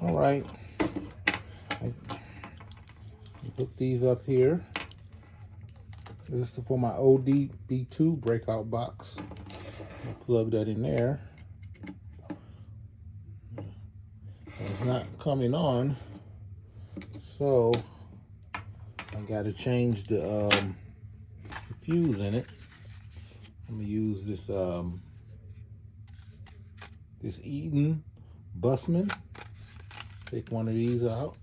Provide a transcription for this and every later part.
All right, I hook these up here. This is for my ODB2 breakout box. I'll plug that in there. It's not coming on, so I got to change the fuse in it. I'm gonna use this this Eaton Bussman. Take one of these out.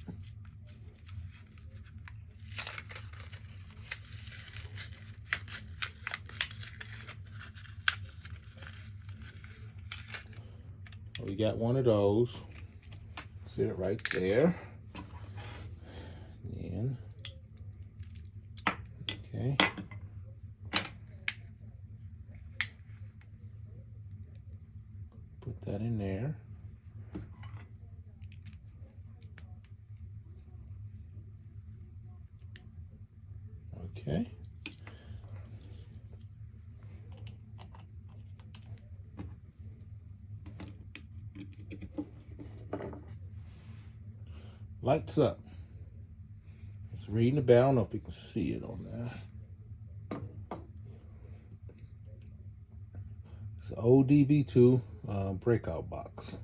We got one of those. Sit it right there. And okay. Put that in there. Okay. Lights up. It's reading the bell. I don't know if you can see it on there. It's an ODB2 breakout box.